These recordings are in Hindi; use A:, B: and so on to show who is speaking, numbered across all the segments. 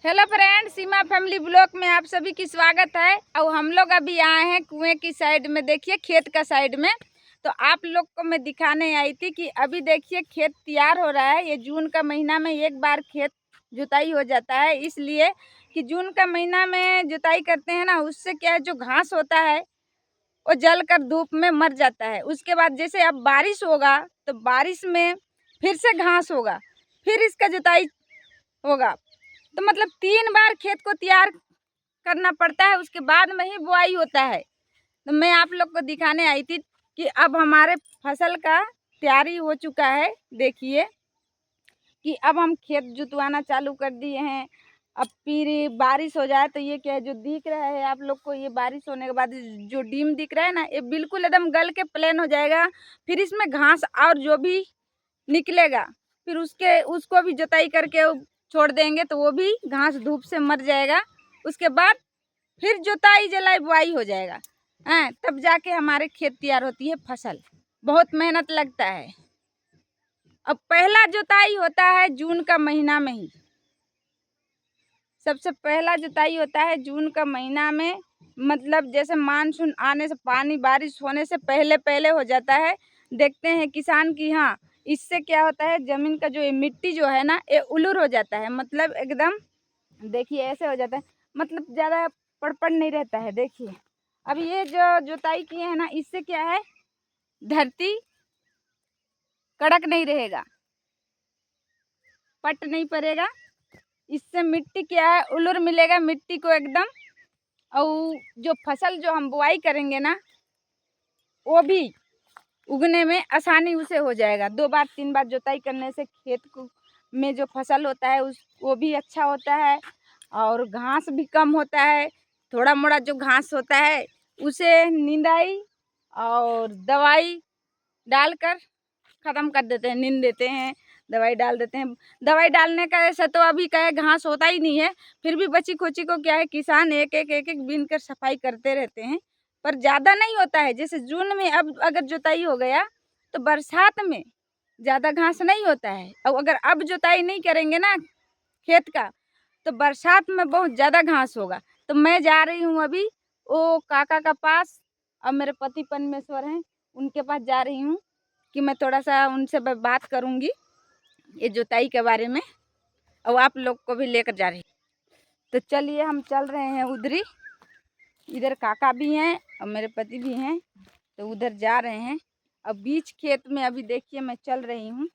A: हेलो फ्रेंड, सीमा फैमिली ब्लॉग में आप सभी की स्वागत है। और हम लोग अभी आए हैं कुएं की साइड में, देखिए खेत का साइड में। तो आप लोग को मैं दिखाने आई थी कि अभी देखिए खेत तैयार हो रहा है। ये जून का महीना में एक बार खेत जुताई हो जाता है, इसलिए कि जून का महीना में जुताई करते हैं ना, उससे क्या है, जो घास होता है वो जल कर धूप में मर जाता है। उसके बाद जैसे अब बारिश होगा तो बारिश में फिर से घास होगा, फिर इसका जुताई होगा। तो मतलब 3 बार खेत को तैयार करना पड़ता है, उसके बाद में ही बुआई होता है। तो मैं आप लोग को दिखाने आई थी कि अब हमारे फसल का तैयारी हो चुका है। देखिए कि अब हम खेत जुतवाना चालू कर दिए हैं। अब फिर बारिश हो जाए तो ये क्या है, जो दिख रहा है आप लोग को, ये बारिश होने के बाद जो डीम दिख रहा है ना, ये बिल्कुल एकदम गल के प्लेन हो जाएगा। फिर इसमें घास और जो भी निकलेगा फिर उसको भी जुताई करके छोड़ देंगे, तो वो भी घास धूप से मर जाएगा। उसके बाद फिर जुताई जलाई बुआई हो जाएगा, हैं, तब जाके हमारे खेत तैयार होती है फसल। बहुत मेहनत लगता है। अब पहला जुताई होता है जून का महीना में ही। सबसे पहला जुताई होता है जून का महीना में, मतलब जैसे मानसून आने से, पानी बारिश होने से पहले पहले हो जाता है। देखते हैं किसान की, हाँ, इससे क्या होता है, ज़मीन का जो ये मिट्टी जो है ना, ये उलूर हो जाता है। मतलब एकदम देखिए ऐसे हो जाता है, मतलब ज़्यादा पड़पड़ नहीं रहता है। देखिए अब ये जो जुताई किए हैं ना, इससे क्या है, धरती कड़क नहीं रहेगा, पट नहीं पड़ेगा। इससे मिट्टी क्या है, उलूर मिलेगा मिट्टी को एकदम। और जो फसल जो हम बुआई करेंगे ना, वो भी उगने में आसानी उसे हो जाएगा। 2 बार 3 बार जुताई करने से खेत को में जो फसल होता है वो भी अच्छा होता है, और घास भी कम होता है। थोड़ा मोड़ा जो घास होता है उसे निंदाई और दवाई डालकर ख़त्म कर देते हैं, नींद देते हैं, दवाई डाल देते हैं। दवाई डालने का ऐसा तो अभी क्या है, घास होता ही नहीं है, फिर भी बची खोची को क्या है, किसान एक एक बीन कर सफाई करते रहते हैं, पर ज़्यादा नहीं होता है। जैसे जून में अब अगर जुताई हो गया तो बरसात में ज़्यादा घास नहीं होता है। और अगर अब जुताई नहीं करेंगे ना खेत का, तो बरसात में बहुत ज़्यादा घास होगा। तो मैं जा रही हूँ अभी वो काका का पास, और मेरे पति परमेश्वर हैं, उनके पास जा रही हूँ कि मैं थोड़ा सा उनसे बात करूँगी ये जुताई के बारे में, और आप लोग को भी लेकर जा रही। तो चलिए हम चल रहे हैं उधर ही। इधर काका भी हैं और मेरे पति भी हैं, तो उधर जा रहे हैं। अब बीच खेत में अभी देखिए मैं चल रही हूँ।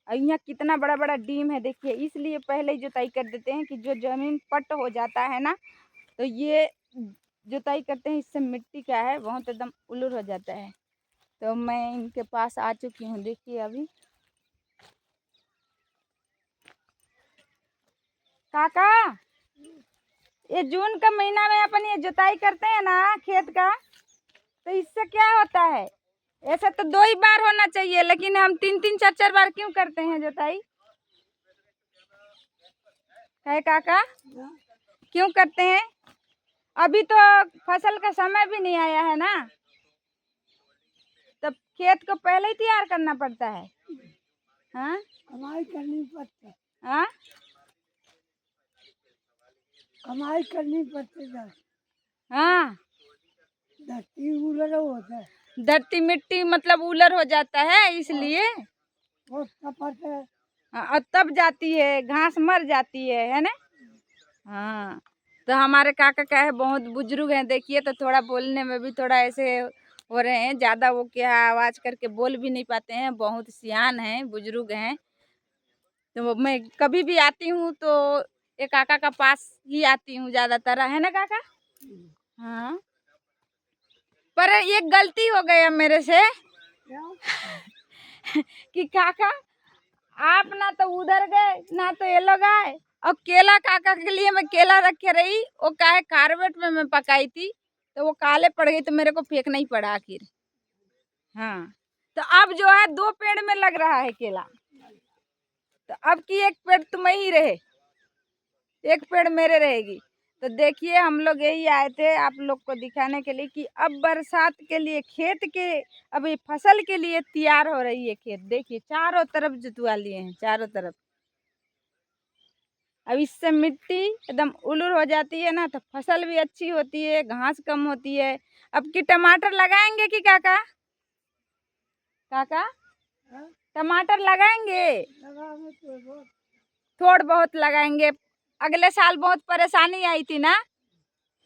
A: और यहाँ कितना बड़ा बड़ा डीम है, देखिए। इसलिए पहले ही जुताई कर देते हैं कि जो ज़मीन पट हो जाता है ना, तो ये जुताई करते हैं, इससे मिट्टी क्या है, बहुत एकदम उलूर हो जाता है। तो मैं इनके पास आ चुकी हूँ, देखिए अभी। काका, ये जून का महीना में अपन ये जुताई करते हैं ना खेत का, तो इससे क्या होता है, ऐसा तो 2 ही बार होना चाहिए, लेकिन हम 3 4 4 बार क्यों करते हैं जुताई, है काका? क्यों करते हैं? अभी तो फसल का समय भी नहीं आया है ना, तब खेत को पहले ही तैयार करना पड़ता है। हाँ,
B: कमाई करनी पड़ती है।
A: हाँ,
B: कमाई करनी पड़ती है।
A: हाँ,
B: धरती उलट होता है,
A: धरती मिट्टी मतलब उलर हो जाता है, इसलिए।
B: वो सपट है।
A: हाँ, और तब जाती है घास, मर जाती है ना। हाँ, तो हमारे काका क्या है, बहुत बुजुर्ग हैं, देखिए, तो थोड़ा बोलने में भी थोड़ा ऐसे हो रहे हैं, ज़्यादा वो क्या आवाज़ करके बोल भी नहीं पाते हैं, बहुत सियान हैं, बुजुर्ग हैं। तो मैं कभी भी आती हूँ तो ये काका का पास ही आती हूँ ज़्यादातर, है ना काका? हाँ, पर एक गलती हो गया मेरे से
B: क्या?
A: कि काका आप ना तो उधर गए ना तो ये लोग आए। और केला काका के लिए मैं केला रखे रही, वो क्या है, कार्बेट में मैं पकाई थी, तो वो काले पड़ गई, तो मेरे को फेंकना ही पड़ा आखिर। हाँ, तो अब जो है 2 पेड़ में लग रहा है केला, तो अब की एक पेड़ तुम्हें ही रहे, एक पेड़ मेरे रहेगी। तो देखिए हम लोग यही आए थे आप लोग को दिखाने के लिए कि अब बरसात के लिए खेत के, अभी फसल के लिए तैयार हो रही है खेत। देखिए चारों तरफ जुतवा लिए हैं, चारों तरफ। अब इससे मिट्टी एकदम उलूर हो जाती है ना, तो फसल भी अच्छी होती है, घास कम होती है। अब की टमाटर लगाएंगे कि काका? काका
B: हाँ,
A: टमाटर लगाएंगे?
B: लगाओगे तो बहुत।
A: थोड़ बहुत लगाएंगे। अगले साल बहुत परेशानी आई थी ना।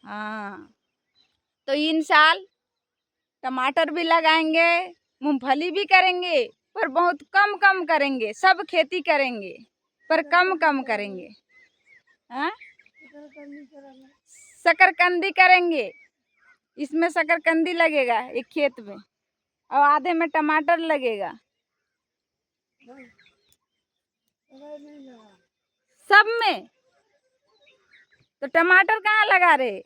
A: हाँ, तो इन साल टमाटर भी लगाएंगे, मूंगफली भी करेंगे, पर बहुत कम कम करेंगे। सब खेती करेंगे पर कम कम करेंगे। हाँ,
B: शकरकंदी करेंगे।
A: शकरकंदी करेंगे। इसमें शकरकंदी लगेगा एक खेत में, और आधे में टमाटर लगेगा।
B: नहीं, अगर नहीं लगा
A: सब में तो टमाटर कहाँ लगा रहे?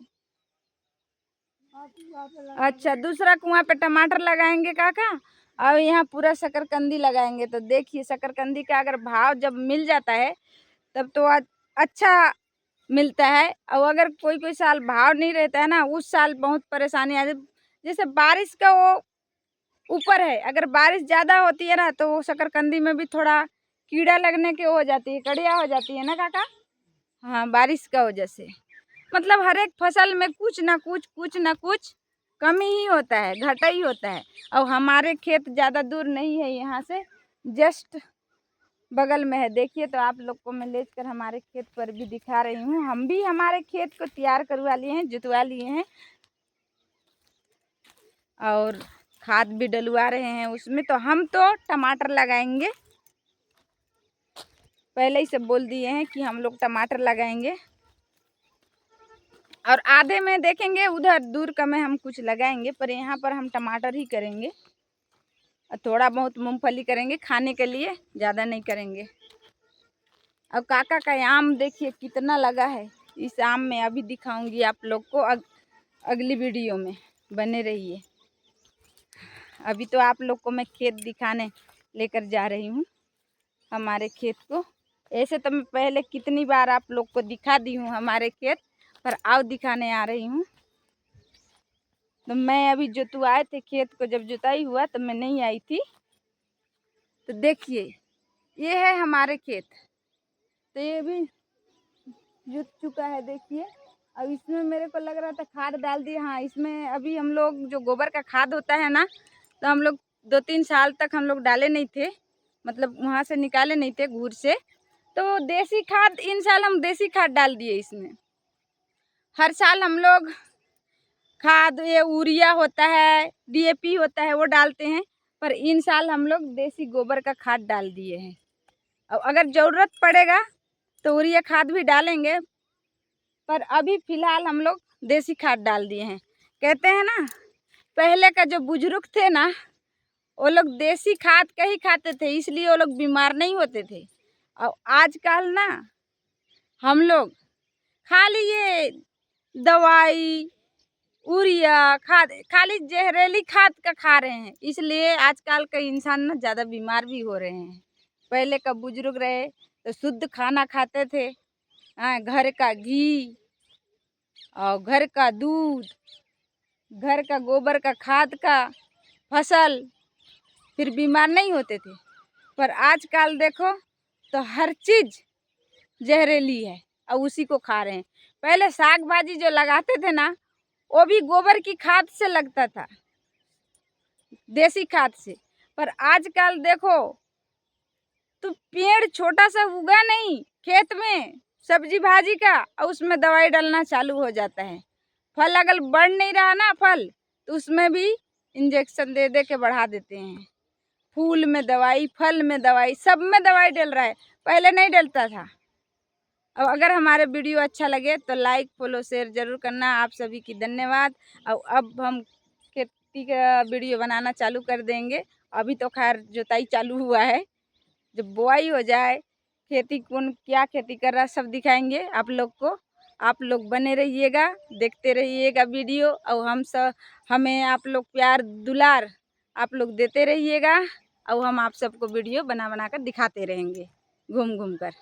B: आप वहाँ पे लगा
A: अच्छा, दूसरा कुआं पे टमाटर लगाएंगे काका, और यहाँ पूरा शकरकंदी लगाएंगे। तो देखिए, शकरकंदी का अगर भाव जब मिल जाता है तब तो अच्छा मिलता है, और अगर कोई कोई साल भाव नहीं रहता है ना, उस साल बहुत परेशानी आ जाती। जैसे बारिश का वो ऊपर है, अगर बारिश ज़्यादा होती है ना, तो वो शकरकंदी में भी थोड़ा कीड़ा लगने की हो जाती है, कड़िया हो जाती है ना काका। हाँ, बारिश का वजह से मतलब हर एक फसल में कुछ ना कुछ कमी ही होता है, घाटा ही होता है। और हमारे खेत ज़्यादा दूर नहीं है, यहाँ से जस्ट बगल में है। देखिए, तो आप लोग को मैं ले कर हमारे खेत पर भी दिखा रही हूँ। हम भी हमारे खेत को तैयार करवा लिए हैं, जुतवा लिए हैं, और खाद भी डलवा रहे हैं उसमें। तो हम तो टमाटर लगाएंगे, पहले ही से बोल दिए हैं कि हम लोग टमाटर लगाएंगे। और आधे में देखेंगे उधर दूर का में हम कुछ लगाएंगे, पर यहाँ पर हम टमाटर ही करेंगे, और थोड़ा बहुत मूंगफली करेंगे खाने के लिए, ज़्यादा नहीं करेंगे। अब काका का आम देखिए कितना लगा है। इस आम में अभी दिखाऊंगी आप लोग को, अगली वीडियो में बने रहिए। अभी तो आप लोग को मैं खेत दिखाने लेकर जा रही हूँ, हमारे खेत को। ऐसे तो मैं पहले कितनी बार आप लोग को दिखा दी हूँ हमारे खेत, पर आओ दिखाने आ रही हूँ। तो मैं अभी जुतवाए थे खेत को, जब जुताई हुआ तो मैं नहीं आई थी। तो देखिए, ये है हमारे खेत, तो ये भी जुत चुका है देखिए। अब इसमें मेरे को लग रहा था खाद डाल दिए। हाँ, इसमें अभी हम लोग जो गोबर का खाद होता है ना, तो हम लोग 2-3 साल तक हम लोग डाले नहीं थे, मतलब वहाँ से निकाले नहीं थे घूर से। तो देसी खाद इन साल हम देसी खाद डाल दिए इसमें। हर साल हम लोग खाद, ये यूरिया होता है, डीएपी होता है, वो डालते हैं, पर इन साल हम लोग देसी गोबर का खाद डाल दिए हैं। अब अगर ज़रूरत पड़ेगा तो यूरिया खाद भी डालेंगे, पर अभी फ़िलहाल हम लोग देसी खाद डाल दिए हैं। कहते हैं ना, पहले का जो बुजुर्ग थे ना, वो लोग देसी खाद का ही खाते थे, इसलिए वो लोग बीमार नहीं होते थे। और आजकल ना हम लोग खाली ये दवाई, यूरिया खाद, खाली जहरीली खाद का खा रहे हैं, इसलिए आजकल का इंसान ना ज़्यादा बीमार भी हो रहे हैं। पहले का बुजुर्ग रहे तो शुद्ध खाना खाते थे, हाँ, घर का घी और घर का दूध, घर का गोबर का खाद का फसल, फिर बीमार नहीं होते थे। पर आजकल देखो तो हर चीज़ जहरीली है, और उसी को खा रहे हैं। पहले साग भाजी जो लगाते थे ना, वो भी गोबर की खाद से लगता था, देसी खाद से। पर आजकल देखो तो पेड़ छोटा सा उगा नहीं खेत में सब्जी भाजी का, और उसमें दवाई डालना चालू हो जाता है। फल अगर बढ़ नहीं रहा ना फल, तो उसमें भी इंजेक्शन दे दे के बढ़ा देते हैं। फूल में दवाई, फल में दवाई, सब में दवाई डल रहा है, पहले नहीं डलता था। अब अगर हमारे वीडियो अच्छा लगे तो लाइक फॉलो शेयर ज़रूर करना। आप सभी की धन्यवाद। और अब हम खेती का वीडियो बनाना चालू कर देंगे। अभी तो खैर जुताई चालू हुआ है, जब बुआई हो जाए, खेती कौन क्या खेती कर रहा सब दिखाएंगे आप लोग को। आप लोग बने रहिएगा, देखते रहिएगा वीडियो, और हमें आप लोग प्यार दुलार आप लोग देते रहिएगा, और हम आप सबको वीडियो बना बना कर दिखाते रहेंगे घूम घूम कर।